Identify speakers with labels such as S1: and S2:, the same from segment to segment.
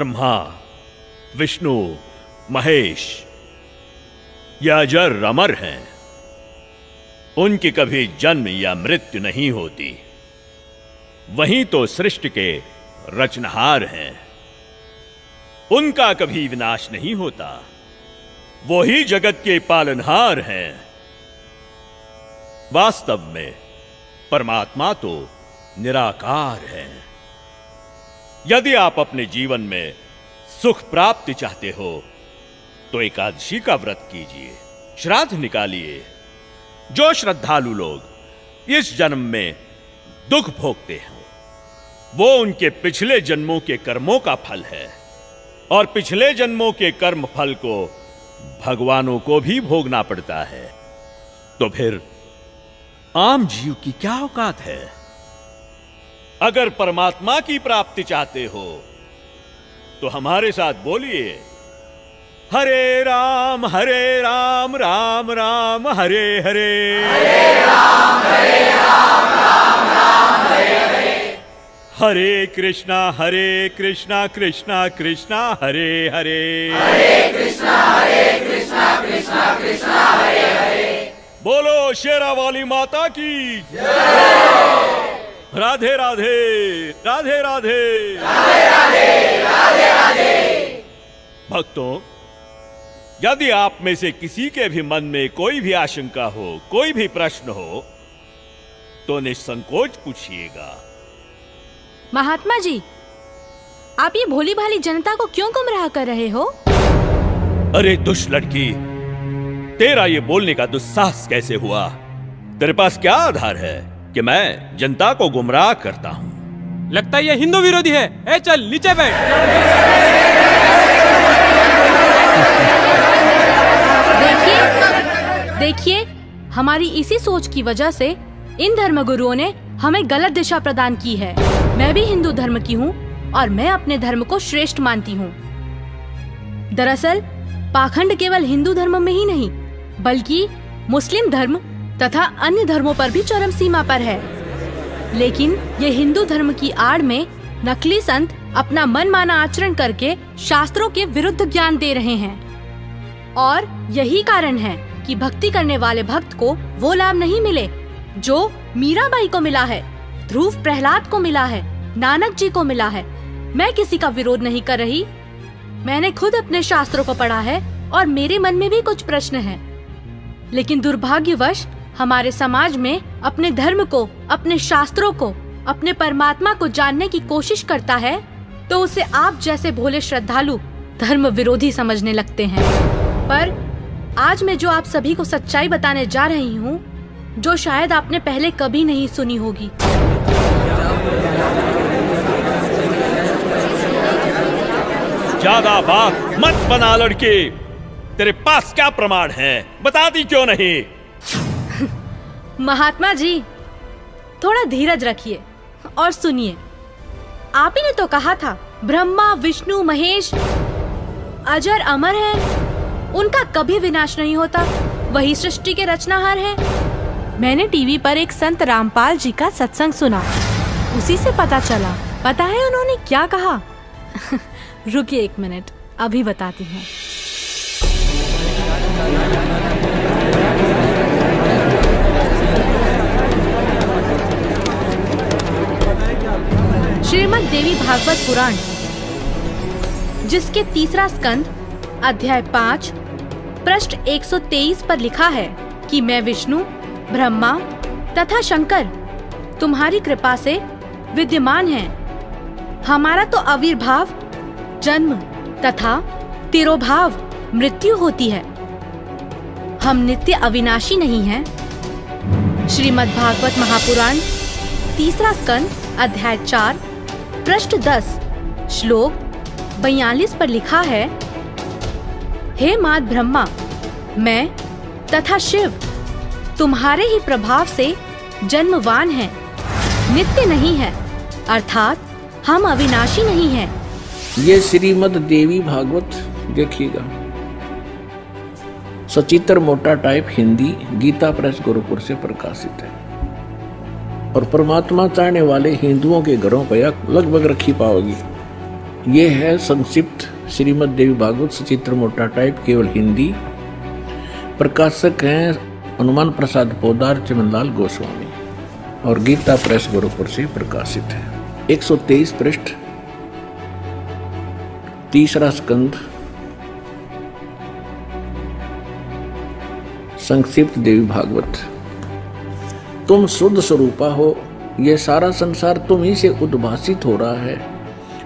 S1: ब्रह्मा, विष्णु, महेश या अजर अमर हैं। उनकी कभी जन्म या मृत्यु नहीं होती। वहीं तो सृष्टि के रचनहार हैं। उनका कभी विनाश नहीं होता। वो ही जगत के पालनहार हैं। वास्तव में परमात्मा तो निराकार है। यदि आप अपने जीवन में सुख प्राप्ति चाहते हो तो एकादशी का व्रत कीजिए, श्राद्ध निकालिए। जो श्रद्धालु लोग इस जन्म में दुख भोगते हैं वो उनके पिछले जन्मों के कर्मों का फल है, और पिछले जन्मों के कर्म फल को भगवानों को भी भोगना पड़ता है। तो फिर आम जीव की क्या औकात है? अगर परमात्मा की प्राप्ति चाहते हो तो हमारे साथ बोलिए, हरे राम राम राम हरे हरे,
S2: हरे राम राम राम हरे हरे,
S1: हरे कृष्णा कृष्णा कृष्णा हरे हरे,
S2: हरे कृष्णा कृष्णा कृष्णा हरे हरे।
S1: बोलो शेरा वाली माता की राधे राधे राधे राधे
S2: राधे राधे राधे राधे।
S1: भक्तों, यदि आप में से किसी के भी मन में कोई भी आशंका हो, कोई भी प्रश्न हो तो निसंकोच पूछिएगा।
S3: महात्मा जी, आप ये भोली भाली जनता को क्यों गुमराह कर रहे हो?
S1: अरे दुष्ट लड़की, तेरा ये बोलने का दुस्साहस कैसे हुआ? तेरे पास क्या आधार है कि मैं जनता को गुमराह करता हूँ?
S4: लगता है ये हिंदू विरोधी है। ए चल नीचे बैठ।
S3: देखिए, हमारी इसी सोच की वजह से इन धर्मगुरुओं ने हमें गलत दिशा प्रदान की है। मैं भी हिंदू धर्म की हूँ और मैं अपने धर्म को श्रेष्ठ मानती हूँ। दरअसल पाखंड केवल हिंदू धर्म में ही नहीं बल्कि मुस्लिम धर्म तथा अन्य धर्मों पर भी चरम सीमा पर है। लेकिन ये हिंदू धर्म की आड़ में नकली संत अपना मनमाना आचरण करके शास्त्रों के विरुद्ध ज्ञान दे रहे हैं, और यही कारण है कि भक्ति करने वाले भक्त को वो लाभ नहीं मिले जो मीराबाई को मिला है, ध्रुव प्रहलाद को मिला है, नानक जी को मिला है। मैं किसी का विरोध नहीं कर रही। मैंने खुद अपने शास्त्रों को पढ़ा है और मेरे मन में भी कुछ प्रश्न हैं। लेकिन दुर्भाग्यवश हमारे समाज में अपने धर्म को, अपने शास्त्रों को, अपने परमात्मा को जानने की कोशिश करता है तो उसे आप जैसे भोले श्रद्धालु धर्म विरोधी समझने लगते हैं। पर आज मैं जो आप सभी को सच्चाई बताने जा रही हूँ, जो शायद आपने पहले कभी नहीं सुनी होगी।
S1: ज्यादा बात मत बना लड़के। तेरे पास क्या प्रमाण है? बताती क्यों नहीं?
S3: महात्मा जी, थोड़ा धीरज रखिए और सुनिए। आप ही ने तो कहा था ब्रह्मा, विष्णु, महेश अजर अमर हैं, उनका कभी विनाश नहीं होता, वही सृष्टि के रचनाहार हैं। मैंने टीवी पर एक संत रामपाल जी का सत्संग सुना, उसी से पता चला। पता है उन्होंने क्या कहा? रुकिए एक मिनट, अभी बताती हूँ। श्रीमद् देवी भागवत पुराण, जिसके तीसरा स्कंद अध्याय 5 पृष्ठ 123 पर लिखा है कि मैं विष्णु, ब्रह्मा तथा शंकर तुम्हारी कृपा से विद्यमान हैं। हमारा तो आविर्भाव, जन्म तथा तिरोभाव मृत्यु होती है। हम नित्य अविनाशी नहीं हैं। श्रीमद् भागवत महापुराण तीसरा स्कंद अध्याय 4 पृष्ठ 10 श्लोक 42 पर लिखा है, हे मात ब्रह्मा, मैं तथा शिव तुम्हारे ही प्रभाव से जन्मवान हैं, नित्य नहीं है, अर्थात हम अविनाशी नहीं हैं।
S5: ये श्रीमद् देवी भागवत देखिएगा, सचित्र मोटा टाइप हिंदी, गीता प्रेस गोरखपुर से प्रकाशित है और परमात्मा चाहने वाले हिंदुओं के घरों पर लगभग रखी पाओगी। ये है संक्षिप्त श्रीमद् देवी भागवत सचित्र मोटा टाइप, केवल हिंदी। प्रकाशक हैं हनुमान प्रसाद पोदार, चमनलाल गोस्वामी, और गीता प्रेस गोरखपुर से प्रकाशित है। 123 पृष्ठ, 3रा स्कंद, संक्षिप्त देवी भागवत। तुम शुद्ध स्वरूपा हो, यह सारा संसार तुम ही से उद्भासित हो रहा है।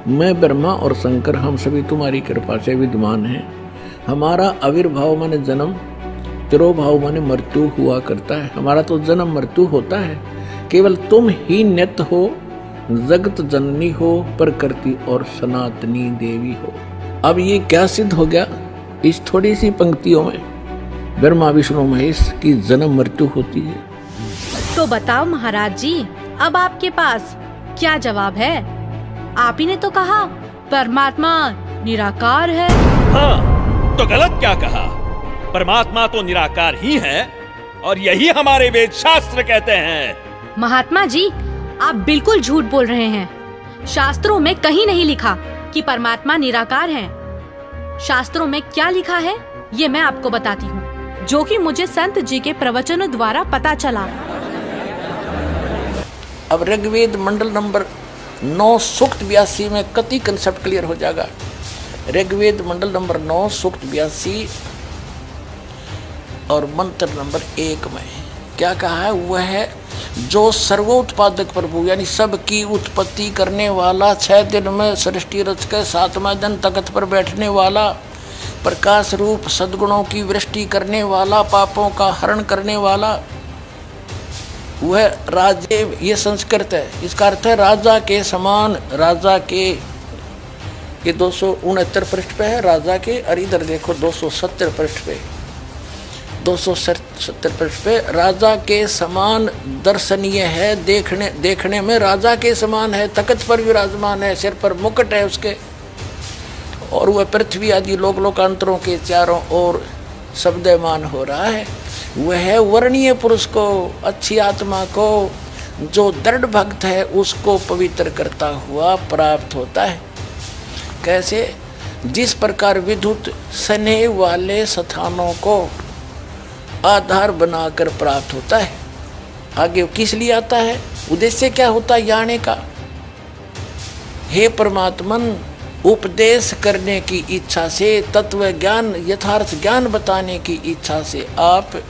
S5: मैं ब्रह्मा और शंकर हम सभी तुम्हारी कृपा से विद्यमान हैं। हमारा आविर्भाव माने जन्म, तिरोभाव माने मृत्यु हुआ करता है। हमारा तो जन्म मृत्यु होता है, केवल तुम ही नित्य हो, जगत जननी हो, प्रकृति और सनातनी देवी हो। अब ये क्या सिद्ध हो गया इस थोड़ी सी पंक्तियों में? ब्रह्मा विष्णु महेश की जन्म मृत्यु होती है।
S3: तो बताओ महाराज जी, अब आपके पास क्या जवाब है? आप ही ने तो कहा परमात्मा निराकार है।
S1: हाँ, तो गलत क्या कहा? परमात्मा तो निराकार ही है, और यही हमारे वेद शास्त्र कहते हैं।
S3: महात्मा जी, आप बिल्कुल झूठ बोल रहे हैं। शास्त्रों में कहीं नहीं लिखा कि परमात्मा निराकार है। शास्त्रों में क्या लिखा है ये मैं आपको बताती हूँ, जो कि मुझे संत जी के प्रवचनों द्वारा पता चला।
S5: अब ऋग्वेद मंडल नंबर 9 सूक्त 82 में कति कंसेप्ट क्लियर हो जाएगा। ऋग्वेद मंडल नंबर 9 सूक्त 82 और मंत्र नंबर 1 में क्या कहा है? वह है जो सर्वोत्पादक प्रभु, यानी सबकी उत्पत्ति करने वाला, 6 दिन में सृष्टि रच के 7वां दिन तख्त पर बैठने वाला, प्रकाश रूप सद्गुणों की वृष्टि करने वाला, पापों का हरण करने वाला, वह राजे, ये संस्कृत है। इसका अर्थ है राजा के समान। राजा के, ये 269 पृष्ठ पे है राजा के, और इधर देखो 270 पृष्ठ पे, 270 पृष्ठ पे राजा के समान दर्शनीय है। देखने में राजा के समान है, तख्त पर विराजमान है, सिर पर मुकुट है उसके, और वह पृथ्वी आदि लोक लोकांतरों के चारों ओर शब्दमान हो रहा है। वह वर्णीय पुरुष को, अच्छी आत्मा को, जो दृढ़ भक्त है उसको पवित्र करता हुआ प्राप्त होता है। कैसे? जिस प्रकार विद्युत स्नेह वाले स्थानों को आधार बनाकर प्राप्त होता है। आगे किस लिए आता है? उद्देश्य क्या होता है आने का? हे परमात्मन, उपदेश करने की इच्छा से, तत्व ज्ञान, यथार्थ ज्ञान बताने की इच्छा से आप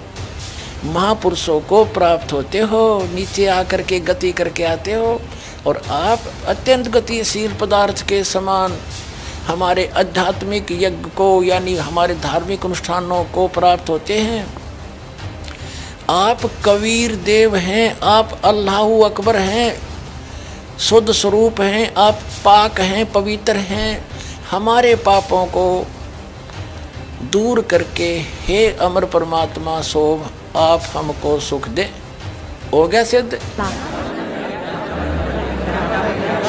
S5: महापुरुषों को प्राप्त होते हो, नीचे आकर के गति करके आते हो, और आप अत्यंत गतिशील पदार्थ के समान हमारे आध्यात्मिक यज्ञ को, यानी हमारे धार्मिक अनुष्ठानों को प्राप्त होते हैं। आप कबीर देव हैं, आप अल्लाहु अकबर हैं, शुद्ध स्वरूप हैं, आप पाक हैं, पवित्र हैं। हमारे पापों को दूर करके हे अमर परमात्मा सोम, आप हमको सुख दे। हो गया सिद्ध।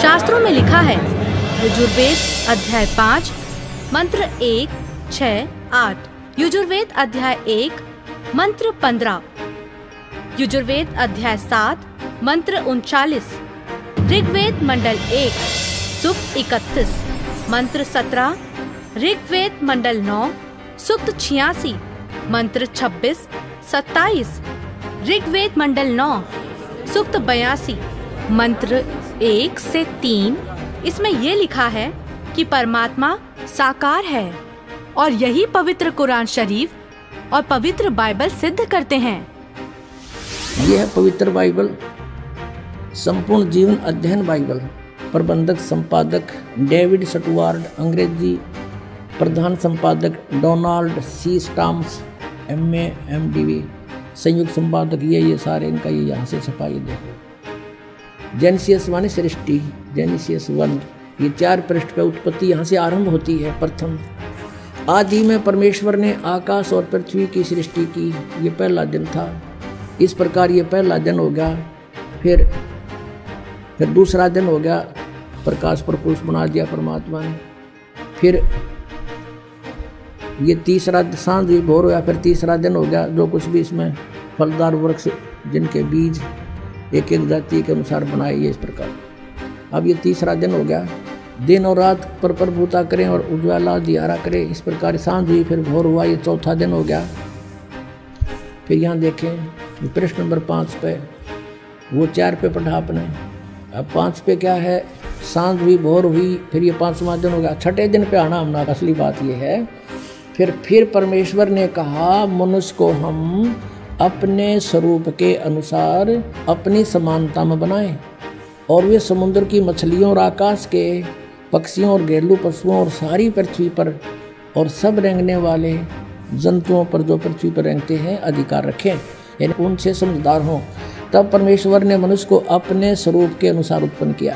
S3: शास्त्रों में लिखा है, यजुर्वेद अध्याय 5 मंत्र 1, 6, 8, यजुर्वेद अध्याय 1 मंत्र 15, यजुर्वेद अध्याय 7 मंत्र 39, ऋग्वेद मंडल 1 सूक्त 31 मंत्र 17, ऋग्वेद मंडल 9 सूक्त 86 मंत्र 26, 27, ऋग्वेद मंडल 9 सूक्त 82 मंत्र 1 से 3। इसमें यह लिखा है कि परमात्मा साकार है, और यही पवित्र कुरान शरीफ और पवित्र बाइबल सिद्ध करते हैं।
S5: यह है पवित्र बाइबल, संपूर्ण जीवन अध्ययन बाइबल। प्रबंधक संपादक डेविड स्टुअर्ट, अंग्रेजी प्रधान संपादक Donald C Stams, MA MDV, संयुक्त संपादक ये सारे इनका ये यहाँ से छपाई दे। जेनेसिस 1 सृष्टि, जेनेसिस 1, ये 4 पृष्ठ पे उत्पत्ति यहाँ से आरंभ होती है। प्रथम आदि में परमेश्वर ने आकाश और पृथ्वी की सृष्टि की, ये पहला दिन था। इस प्रकार ये पहला दिन हो गया। फिर दूसरा दिन हो गया, प्रकाश पर पुरुष बना दिया परमात्मा ने। फिर ये तीसरा सांझ भोर हो गया, फिर तीसरा दिन हो गया। जो कुछ भी इसमें फलदार वृक्ष जिनके बीज एक एक जाति के अनुसार बनाए, ये इस प्रकार। अब ये तीसरा दिन हो गया। दिन और रात पर प्रभुता करें और उज्ज्वला दियारा करें। इस प्रकार सांझ हुई, फिर भोर हुआ, ये चौथा दिन हो गया। फिर यहाँ देखें प्रश्न नंबर 5 पे, वो 4 पे पढ़ा आपने, अब 5 पे क्या है, सांझ हुई, भोर हुई, फिर ये 5वां दिन हो गया। छठे दिन पे आना हमने, असली बात ये है। फिर परमेश्वर ने कहा मनुष्य को हम अपने स्वरूप के अनुसार अपनी समानता में बनाएं, और वे समुद्र की मछलियों और आकाश के पक्षियों और घरेलू पशुओं और सारी पृथ्वी पर और सब रेंगने वाले जंतुओं पर जो पृथ्वी पर रेंगते हैं अधिकार रखें, यानी उनसे समझदार हों। तब परमेश्वर ने मनुष्य को अपने स्वरूप के अनुसार उत्पन्न किया।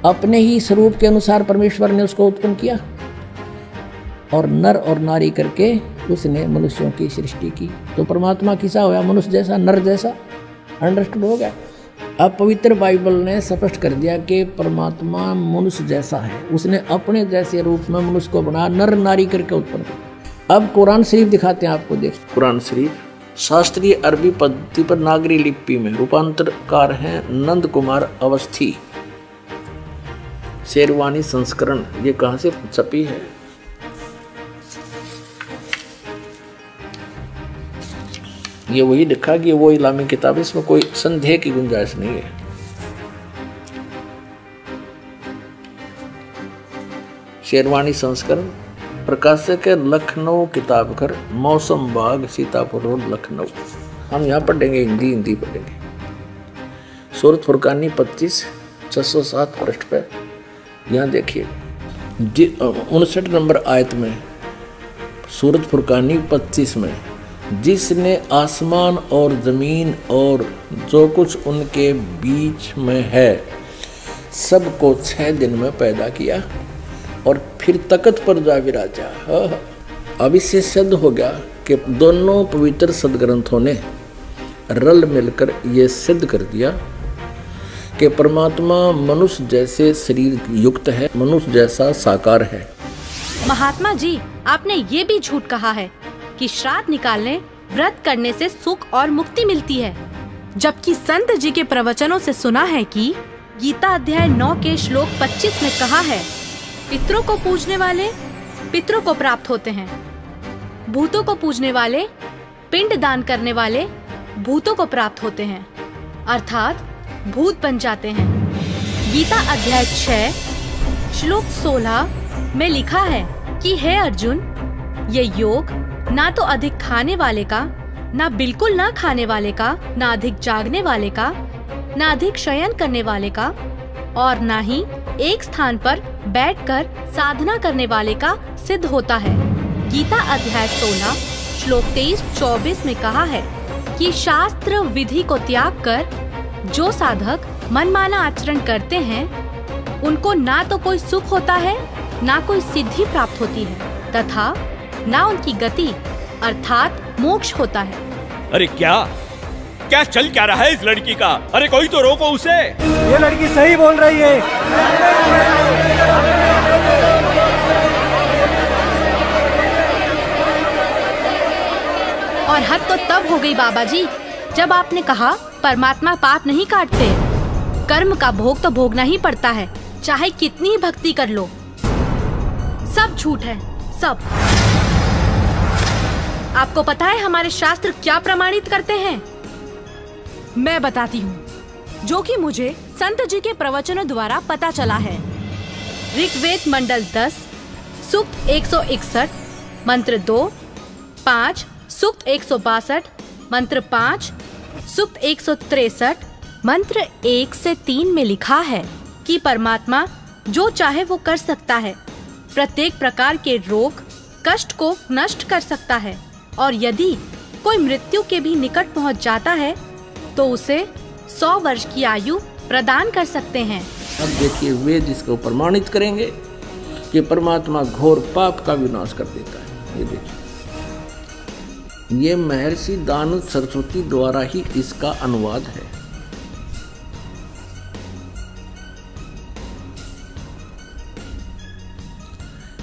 S5: अपने ही स्वरूप के अनुसार परमेश्वर ने उसको उत्पन्न किया, और नर और नारी करके उसने मनुष्यों की सृष्टि की। तो परमात्मा किसा होया, मनुष्य जैसा, नर जैसा। अंडरस्टूड हो गया। अब पवित्र बाइबल ने स्पष्ट कर दिया कि परमात्मा मनुष्य जैसा है, उसने अपने जैसे रूप में मनुष्य को बनाया, नर नारी करके उत्पन्न किया। अब कुरान शरीफ दिखाते हैं आपको, देख कुरान शरीफ शास्त्रीय अरबी पद्धति पर नागरी लिपि में रूपांतरकार हैं नंद कुमार अवस्थी, शेरवानी संस्करण। ये कहाँ से छपी है? ये वही लिखा कि वो इस्लामी किताब, इसमें कोई संदेह की गुंजाइश नहीं है। शेरवानी संस्करण, प्रकाशक है लखनऊ किताब घर, मौसम बाग, सीतापुर रोड, लखनऊ। हम यहाँ पढ़ेंगे, हिंदी पढ़ेंगे। सूरत फुरकानी 25 607 पृष्ठ पे यहाँ देखिए 59 नंबर आयत में, सूरत फुरकानी 25 में, जिसने आसमान और जमीन और जो कुछ उनके बीच में है सबको 6 दिन में पैदा किया और फिर तख्त पर जा विराजा। अब इससे सिद्ध हो गया कि दोनों पवित्र सदग्रंथों ने रल मिलकर ये सिद्ध कर दिया कि परमात्मा मनुष्य जैसे शरीर युक्त है, मनुष्य जैसा साकार है।
S3: महात्मा जी, आपने ये भी झूठ कहा है कि श्राद्ध निकालने, व्रत करने से सुख और मुक्ति मिलती है, जबकि संत जी के प्रवचनों से सुना है कि गीता अध्याय 9 के श्लोक 25 में कहा है, पितरों को पूजने वाले पितरों को प्राप्त होते हैं, भूतों को पूजने वाले, पिंड दान करने वाले भूतों को प्राप्त होते हैं, अर्थात भूत बन जाते हैं। गीता अध्याय 6 श्लोक 16 में लिखा है कि हे अर्जुन, ये योग ना तो अधिक खाने वाले का, ना बिल्कुल ना खाने वाले का, ना अधिक जागने वाले का, ना अधिक शयन करने वाले का, और ना ही एक स्थान पर बैठकर साधना करने वाले का सिद्ध होता है। गीता अध्याय 16 श्लोक 23-24 में कहा है कि शास्त्र विधि को त्याग कर जो साधक मनमाना आचरण करते हैं, उनको ना तो कोई सुख होता है, ना कोई सिद्धि प्राप्त होती है, तथा ना उनकी गति अर्थात मोक्ष होता है।
S1: अरे क्या चल क्या रहा है इस लड़की का? अरे कोई तो रोको उसे।
S4: ये लड़की सही बोल रही है।
S3: और हद तो तब हो गई बाबा जी, जब आपने कहा परमात्मा पाप नहीं काटते, कर्म का भोग तो भोगना ही पड़ता है, चाहे कितनी ही भक्ति कर लो। सब झूठ है, सब। आपको पता है हमारे शास्त्र क्या प्रमाणित करते हैं? मैं बताती हूँ, जो कि मुझे संत जी के प्रवचनों द्वारा पता चला है। ऋग्वेद मंडल 10 सूक्त 161 मंत्र 2, 5 सूक्त 162 मंत्र 5, सूक्त 163 मंत्र 1 से 3 में लिखा है कि परमात्मा जो चाहे वो कर सकता है, प्रत्येक प्रकार के रोग कष्ट को नष्ट कर सकता है, और यदि कोई मृत्यु के भी निकट पहुंच जाता है तो उसे 100 वर्ष की आयु प्रदान कर सकते हैं।
S5: अब देखिए वेद इसको प्रमाणित करेंगे कि परमात्मा घोर पाप का विनाश कर देता है। ये देखिए, ये महर्षि दानव सरस्वती द्वारा ही इसका अनुवाद है।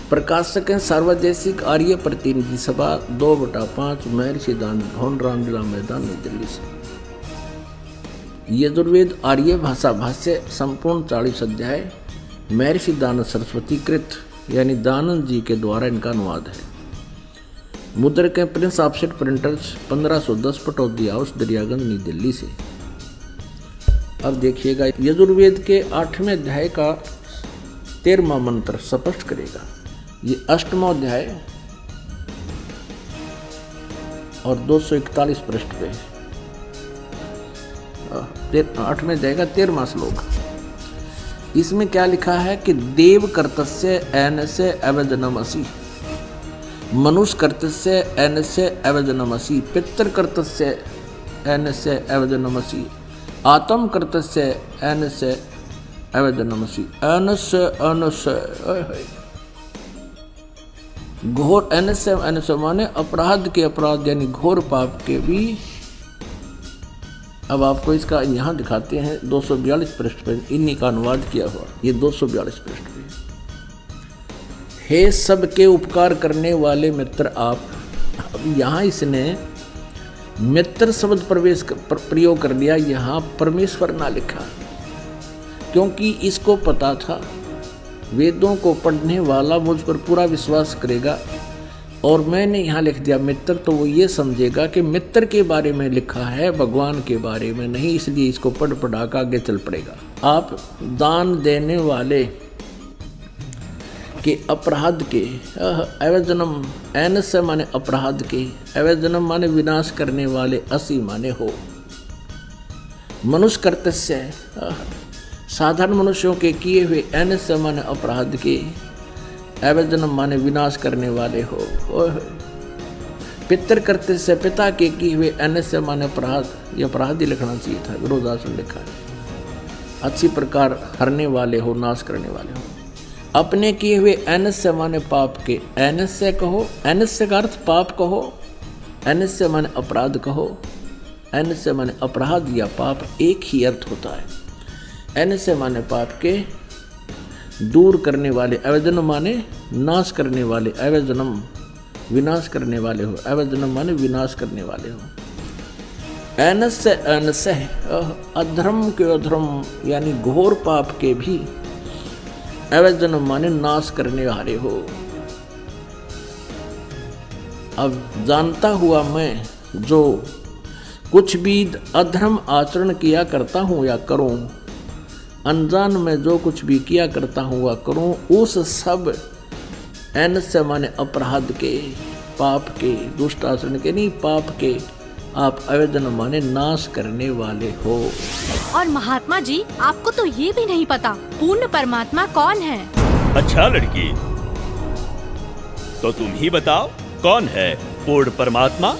S5: प्रकाशक हैं सार्वदेशिक आर्य प्रतिनिधि सभा 2/5 महर्षि दानव भवन, रामलीला मैदान, नई दिल्ली से। यजुर्वेद आर्य भाषा भाष्य संपूर्ण 40 अध्याय महर्षि दानंद सरस्वती कृत यानी दानंद जी के द्वारा इनका अनुवाद है। मुद्रक है Prince offset printers 1510 Pataudi house Daryaganj नई दिल्ली से। अब देखिएगा यजुर्वेद के 8वें अध्याय का 13वां मंत्र स्पष्ट करेगा। ये 8वां अध्याय और 241 पृष्ठ पे 8वें अध्याय का 13वां श्लोक। इसमें क्या लिखा है कि देव कर्तस्य एनस्य अवजनमसि, मनुष्य कर्तस्य एनस्य अवजनमसि, पितृ कर्तस्य एनस्य अवजनमसि, आत्म कर्तस्य एनस्य अवजनमसि। एनस्य एनस्य घोर, एनस्य एनस्य माने अपराध के अपराध यानी घोर पाप के भी। अब आपको इसका यहाँ दिखाते हैं 242 पृष्ठ पर इन्हीं का अनुवाद किया हुआ। ये 242 पृष्ठ पे। हे सबके उपकार करने वाले मित्र आप। अब यहाँ इसने मित्र शब्द प्रयोग कर लिया, यहाँ परमेश्वर ना लिखा, क्योंकि इसको पता था वेदों को पढ़ने वाला मुझ पर पूरा विश्वास करेगा, और मैंने यहाँ लिख दिया मित्र, तो वो ये समझेगा कि मित्र के बारे में लिखा है, भगवान के बारे में नहीं, इसलिए इसको पढ़ पढ़ा कर आगे चल पड़ेगा। आप दान देने वाले के अपराध के, अवजनम एनस्य माने अपराध के, अवजनम माने विनाश करने वाले, असी माने हो। मनुष्य कर्तस्य साधारण मनुष्यों के किए हुए, एनस्य माने अपराध के, अवजनम माने विनाश करने वाले हो। पितृ कर्तव्य से पिता के किए हुए, एनस्य माने अपराध, ये अपराध ही लिखना चाहिए था, विरोधासन लिखा है। अच्छी प्रकार हरने वाले हो, नाश करने वाले हो। अपने किए हुए, एनस्य माने पाप के, एनस्य कहो, एनस्य का अर्थ पाप कहो, एनस्य माने अपराध कहो। एनस्य माने अपराध या पाप एक ही अर्थ होता है। एनस्य माने पाप के दूर करने वाले, अवजनम माने नाश करने वाले, अवजनम विनाश करने वाले हो, अवजनम माने विनाश करने वाले हो। एनस्य एनस्य अधर्म के अधर्म यानी घोर पाप के भी, अवजनम माने नाश करने वाले हो। अब जानता हुआ मैं जो कुछ भी अधर्म आचरण किया करता हूँ या करूँ, अनजान में जो कुछ भी किया करता हूँ वह करूँ, उस सब एनस्य माने अपराध के, पाप के, दुष्ट आचरण के नहीं, पाप के आप अवजनम माने नाश करने वाले हो।
S3: और महात्मा जी, आपको तो ये भी नहीं पता पूर्ण परमात्मा कौन है।
S1: अच्छा लड़की, तो तुम ही बताओ कौन है पूर्ण परमात्मा?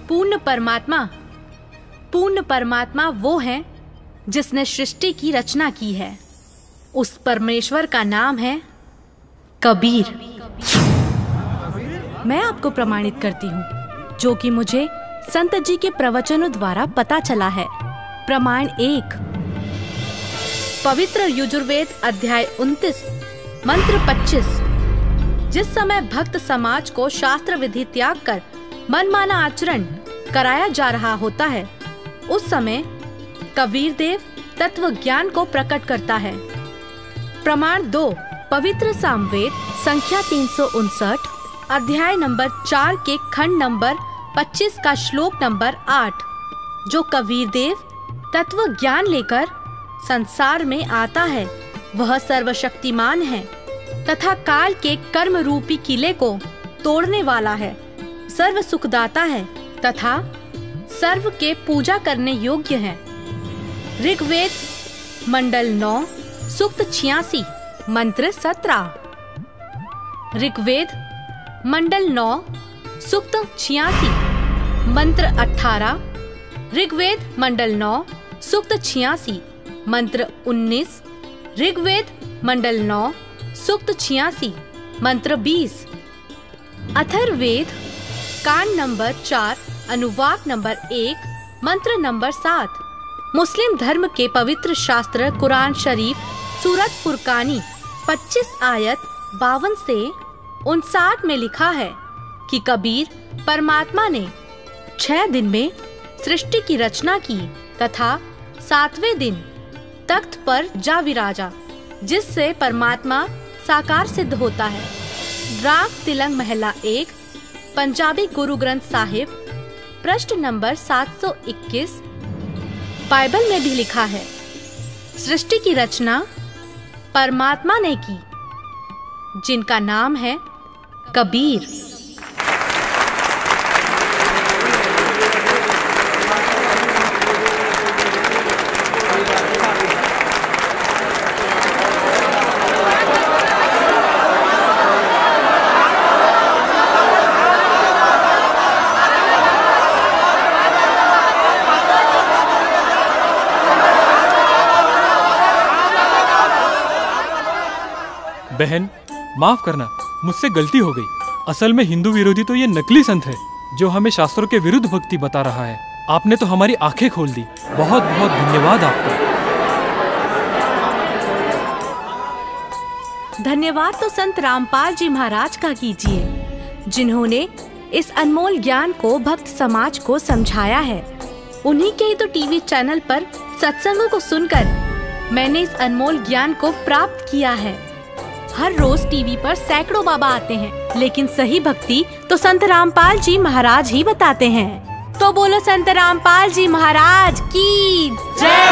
S3: पूर्ण परमात्मा, पूर्ण परमात्मा वो है जिसने सृष्टि की रचना की है। उस परमेश्वर का नाम है कबीर। मैं आपको प्रमाणित करती हूँ, जो कि मुझे संत जी के प्रवचनों द्वारा पता चला है। प्रमाण 1, पवित्र यजुर्वेद अध्याय 29 मंत्र 25। जिस समय भक्त समाज को शास्त्र विधि त्याग कर मनमाना आचरण कराया जा रहा होता है, उस समय कबीर देव तत्व ज्ञान को प्रकट करता है। प्रमाण 2, पवित्र सामवेद संख्या 359 अध्याय नंबर 4 के खंड नंबर 25 का श्लोक नंबर 8, जो कबीर देव तत्व ज्ञान लेकर संसार में आता है, वह सर्वशक्तिमान है तथा काल के कर्म रूपी किले को तोड़ने वाला है, सर्व सुखदाता है तथा सर्व के पूजा करने योग्य है। ऋग्वेद मंडल 9 सूक्त 86 मंत्र 17। ऋग्वेद मंडल 9 सूक्त 86 मंत्र 18। ऋग्वेद मंडल 9 सूक्त 86 मंत्र 19। ऋग्वेद मंडल 9 सूक्त 86 मंत्र 20। अथर्ववेद कांड नंबर 4 अनुवाक नंबर 1 मंत्र नंबर 7। मुस्लिम धर्म के पवित्र शास्त्र कुरान शरीफ सूरत फुरकानी 25 आयत 52 से 59 में लिखा है कि कबीर परमात्मा ने 6 दिन में सृष्टि की रचना की तथा 7वें दिन तख्त पर जा विराजा। जिससे परमात्मा साकार सिद्ध होता है। राग तिलंग महला 1, पंजाबी गुरु ग्रंथ साहिब, पृष्ठ नंबर 721। बाइबल में भी लिखा है, सृष्टि की रचना परमात्मा ने की, जिनका नाम है कबीर।
S4: बहन माफ करना, मुझसे गलती हो गई। असल में हिंदू विरोधी तो ये नकली संत है जो हमें शास्त्रों के विरुद्ध भक्ति बता रहा है। आपने तो हमारी आंखें खोल दी। बहुत बहुत धन्यवाद आपका।
S3: धन्यवाद तो संत रामपाल जी महाराज का कीजिए, जिन्होंने इस अनमोल ज्ञान को भक्त समाज को समझाया है। उन्हीं के ही तो टीवी चैनल पर सत्संगों को सुनकर मैंने इस अनमोल ज्ञान को प्राप्त किया है। हर रोज टीवी पर सैकड़ों बाबा आते हैं, लेकिन सही भक्ति तो संत रामपाल जी महाराज ही बताते हैं। तो बोलो संत रामपाल जी महाराज की जय।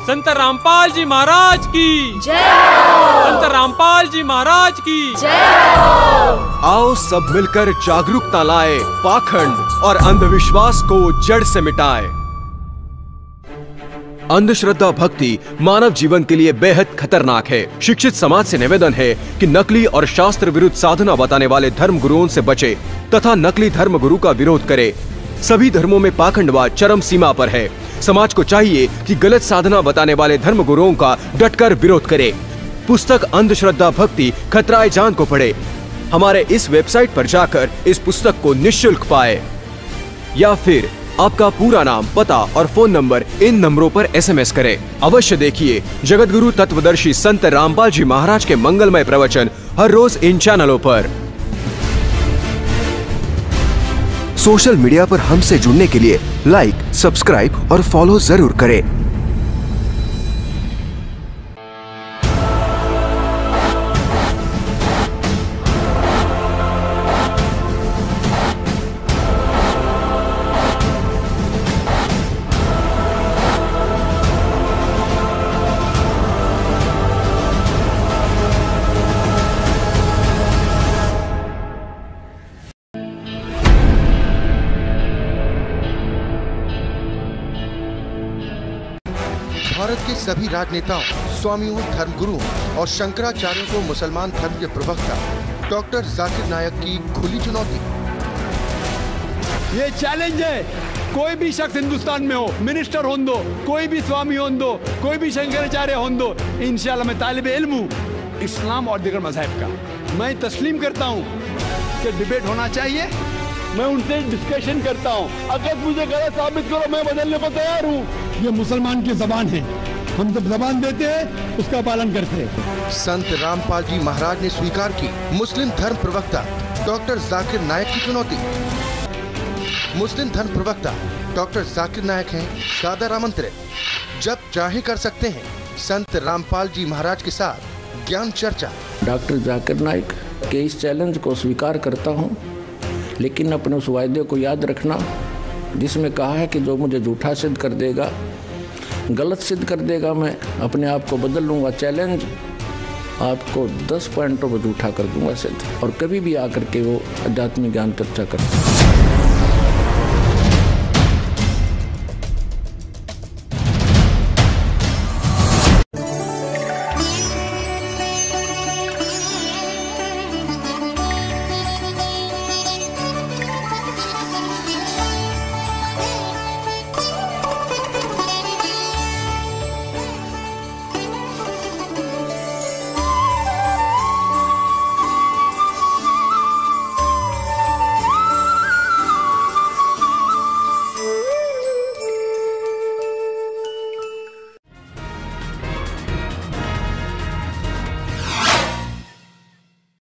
S4: संत रामपाल जी महाराज की
S3: जय।
S4: संत रामपाल जी महाराज की
S3: जय।
S6: आओ सब मिलकर जागरूकता लाए, पाखंड और अंधविश्वास को जड़ से मिटाए। अंधश्रद्धा भक्ति मानव जीवन के लिए बेहद खतरनाक है। शिक्षित समाज से निवेदन है कि नकली और शास्त्र विरुद्ध साधना बताने वाले धर्म गुरुओं से बचे तथा नकली धर्म गुरु का विरोध करे। सभी धर्मों में पाखंडवाद चरम सीमा पर है। समाज को चाहिए कि गलत साधना बताने वाले धर्म गुरुओं का डटकर विरोध करे। पुस्तक अंधश्रद्धा भक्ति खतराए जान को पढ़े। हमारे इस वेबसाइट पर जाकर इस पुस्तक को निःशुल्क पाए, या फिर आपका पूरा नाम, पता और फोन नंबर इन नंबरों पर SMS करें। अवश्य देखिए जगतगुरु तत्वदर्शी संत रामपाल जी महाराज के मंगलमय प्रवचन हर रोज इन चैनलों पर।
S7: सोशल मीडिया पर हमसे जुड़ने के लिए लाइक, सब्सक्राइब और फॉलो जरूर करें।
S8: भारत के सभी राजनेताओं, स्वामियों, धर्मगुरुओं और शंकराचार्यों को मुसलमान धर्म के प्रवक्ता डॉक्टर जाकिर नायक की खुली चुनौती।
S9: ये चैलेंज है, कोई भी शख्स हिंदुस्तान में हो, मिनिस्टर हों दो, कोई भी स्वामी हों दो, कोई भी शंकराचार्य हों दो, इंशाल्लाह मैं तालिबे इल्म हूँ इस्लाम और दीगर मज़हब का। मैं तस्लीम करता हूँ कि डिबेट होना चाहिए। मैं उनसे डिस्कशन करता हूँ, अगर मुझे गलत साबित करो मैं बदलने को तैयार हूँ। ये मुसलमान की जबान है, हम जब जबान देते हैं उसका पालन करते हैं।
S8: संत रामपाल जी महाराज ने स्वीकार की मुस्लिम धर्म प्रवक्ता डॉक्टर जाकिर नायक की चुनौती। मुस्लिम धर्म प्रवक्ता डॉक्टर जाकिर नायक हैं दादर आमंत्रित, जब चाहे कर सकते हैं संत रामपाल जी महाराज के साथ ज्ञान चर्चा।
S5: डॉक्टर जाकिर नायक के इस चैलेंज को स्वीकार करता हूँ, लेकिन अपने उस वायदे को याद रखना जिसमें कहा है कि जो मुझे झूठा सिद्ध कर देगा, गलत सिद्ध कर देगा, मैं अपने आप को बदल लूँगा। चैलेंज, आपको 10 पॉइंटों पर झूठा कर दूंगा सिद्ध, और कभी भी आकर के वो आध्यात्मिक ज्ञान चर्चा करता।